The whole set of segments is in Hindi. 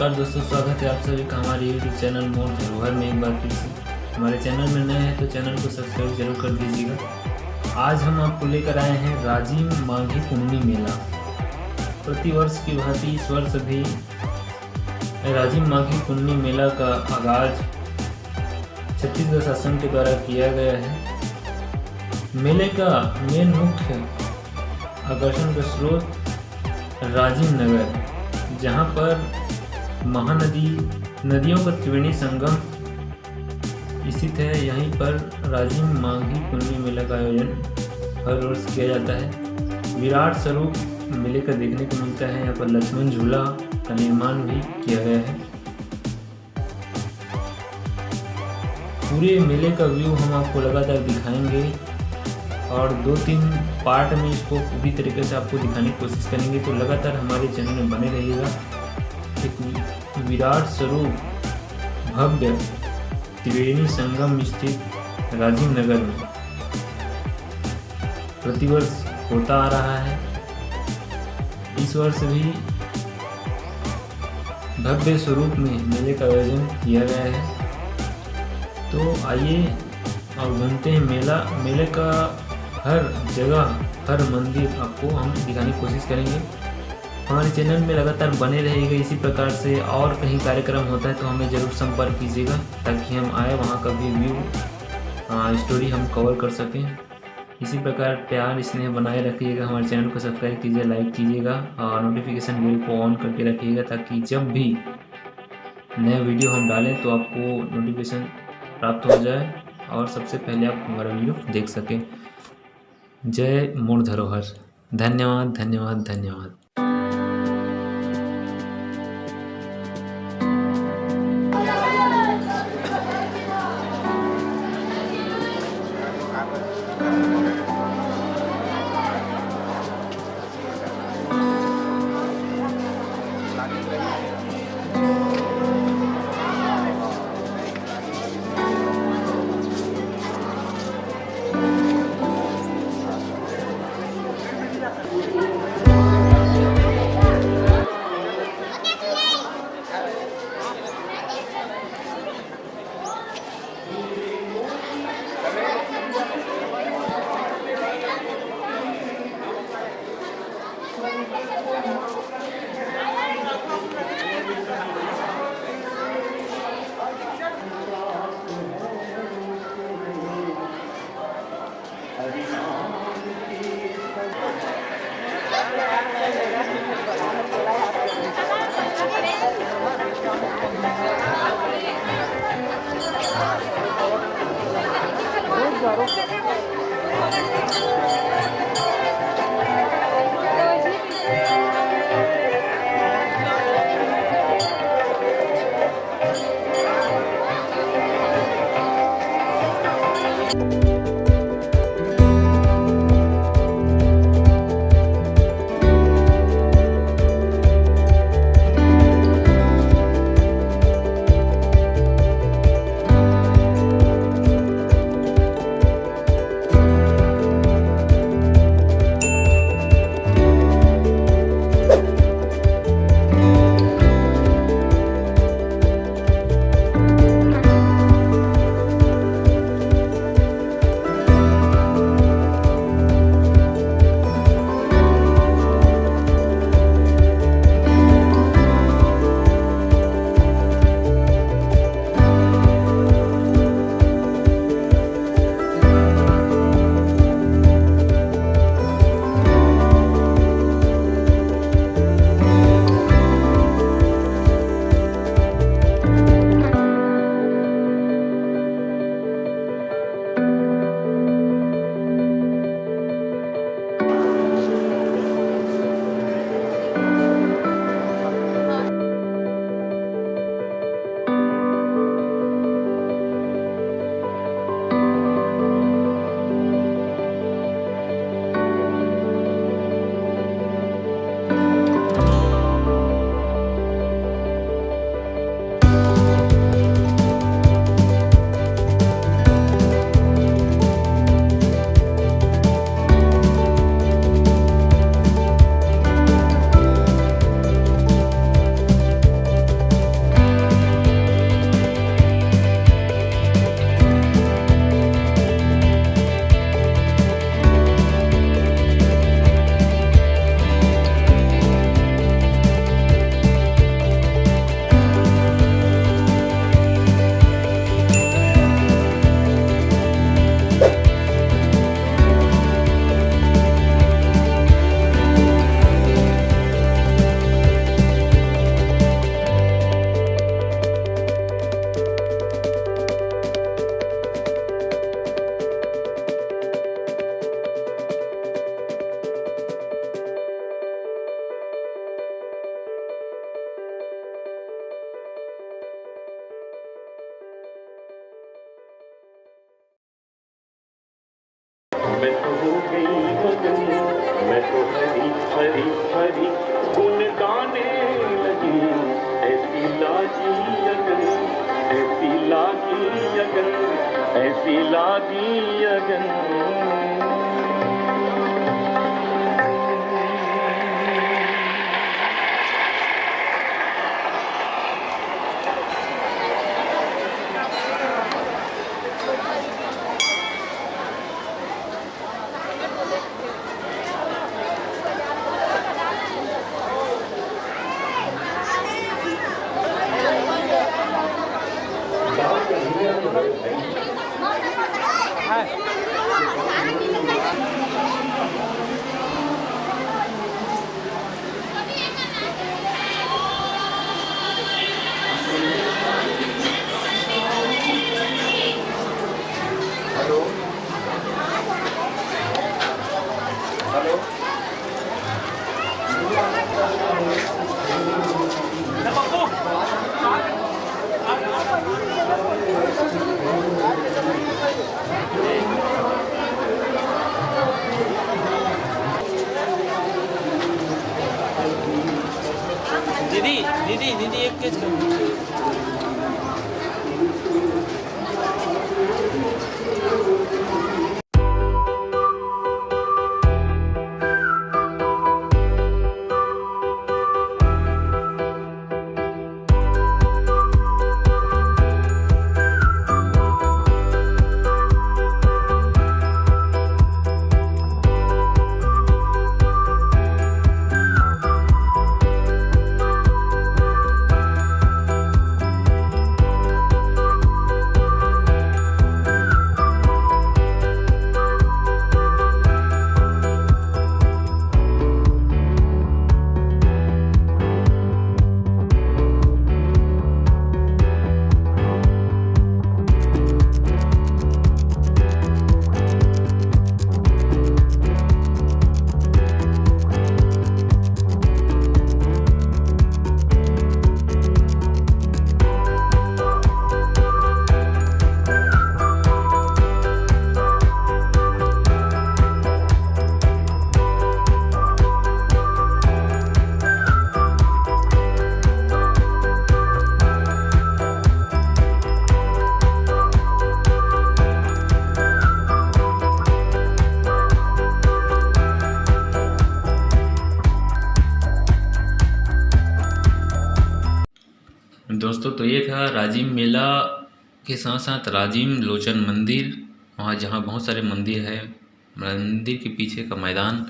नमस्कार दोस्तों, स्वागत है आप सभी का हमारे YouTube चैनल मोर धरोहर में। एक बार फिर से हमारे चैनल में नए हैं तो चैनल को सब्सक्राइब जरूर कर दीजिएगा। आज हम आपको लेकर आए हैं राजिम माघी पुन्नी मेला। प्रतिवर्ष की भांति इस वर्ष भी राजिम माघी पुन्नी मेला का आगाज छत्तीसगढ़ शासन के द्वारा किया गया है। मेले का मेन मुख्य आकर्षण का स्रोत राजिम नगर, जहाँ पर नदियों का त्रिवेणी संगम स्थित है। यहीं पर राजिम माघी पुन्नी मेला का आयोजन हर वर्ष किया जाता है। विराट स्वरूप मेले का देखने को मिलता है। यहाँ पर लक्ष्मण झूला का निर्माण भी किया गया है। पूरे मेले का व्यू हम आपको लगातार दिखाएंगे और 2-3 पार्ट में इसको पूरी तरीके से आपको दिखाने की कोशिश करेंगे, तो लगातार हमारे चैनल में बने रहिएगा। एक विराट स्वरूप भव्य त्रिवेणी संगम स्थित राजिम नगर में प्रतिवर्ष होता आ रहा है। इस वर्ष भी भव्य स्वरूप में मेले का आयोजन किया गया है। तो आइए और घूमते हैं मेले का हर जगह, हर मंदिर आपको हम दिखाने की कोशिश करेंगे। हमारे चैनल में लगातार बने रहिएगा। इसी प्रकार से और कहीं कार्यक्रम होता है तो हमें ज़रूर संपर्क कीजिएगा, ताकि हम आए वहाँ का भी व्यू स्टोरी हम कवर कर सकें। इसी प्रकार प्यार स्नेह बनाए रखिएगा। हमारे चैनल को सब्सक्राइब कीजिए, लाइक कीजिएगा और नोटिफिकेशन बेल को ऑन करके रखिएगा, ताकि जब भी नया वीडियो हम डालें तो आपको नोटिफिकेशन प्राप्त हो जाए और सबसे पहले आप हमारा वीडियो देख सकें। जय मोर धरोहर। धन्यवाद धन्यवाद धन्यवाद। मैं तो हो गई मगन, मैं तो हरी हरी हरी गुन गाने लगी। ऐसी लागी अगन, ऐसी लागी अगन, ऐसी लागी अगन। दीदी एक केज कर। दोस्तों तो ये था राजिम मेला के साथ साथ राजिम लोचन मंदिर, वहाँ जहाँ बहुत सारे मंदिर है। मंदिर के पीछे का मैदान,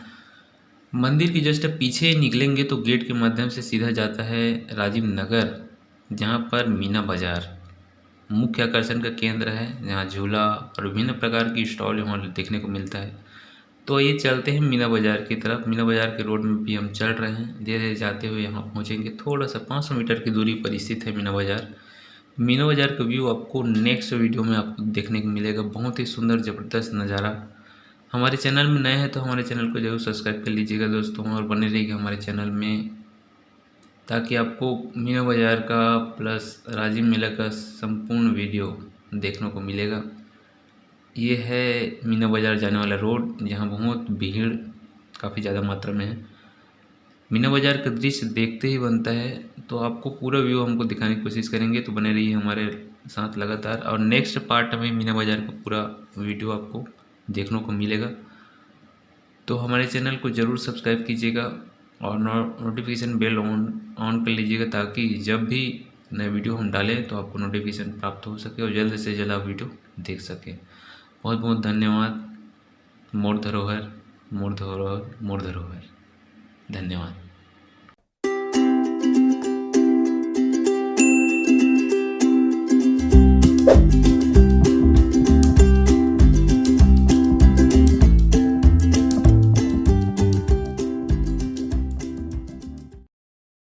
मंदिर की जस्ट पीछे निकलेंगे तो गेट के माध्यम से सीधा जाता है राजिम नगर, जहाँ पर मीना बाज़ार मुख्य आकर्षण का केंद्र है, जहाँ झूला और विभिन्न प्रकार की स्टॉल वहाँ देखने को मिलता है। तो ये चलते हैं मीना बाज़ार की तरफ। मीना बाज़ार के रोड में भी हम चल रहे हैं, धीरे धीरे जाते हुए यहाँ पहुँचेंगे। थोड़ा सा 500 मीटर की दूरी पर स्थित है मीना बाज़ार। मीना बाज़ार का व्यू आपको नेक्स्ट वीडियो में आपको देखने को मिलेगा, बहुत ही सुंदर ज़बरदस्त नज़ारा। हमारे चैनल में नए हैं तो हमारे चैनल को जरूर सब्सक्राइब कर लीजिएगा दोस्तों, और बने रहिएगा हमारे चैनल में, ताकि आपको मीना बाज़ार का प्लस राजिम मेला का संपूर्ण वीडियो देखने को मिलेगा। ये है मीना बाज़ार जाने वाला रोड, जहाँ बहुत भीड़ काफ़ी ज़्यादा मात्रा में है। मीना बाज़ार का दृश्य देखते ही बनता है, तो आपको पूरा व्यू हमको दिखाने की कोशिश करेंगे, तो बने रहिए हमारे साथ लगातार। और नेक्स्ट पार्ट में मीना बाज़ार का पूरा वीडियो आपको देखने को मिलेगा। तो हमारे चैनल को ज़रूर सब्सक्राइब कीजिएगा और नोटिफिकेशन बेल ऑन कर लीजिएगा, ताकि जब भी नए वीडियो हम डालें तो आपको नोटिफिकेशन प्राप्त हो सके और जल्द से जल्द आप वीडियो देख सकें। बहुत बहुत धन्यवाद। मोर धरोहर, मोर धरोहर, मोर धरोहर। धन्यवाद।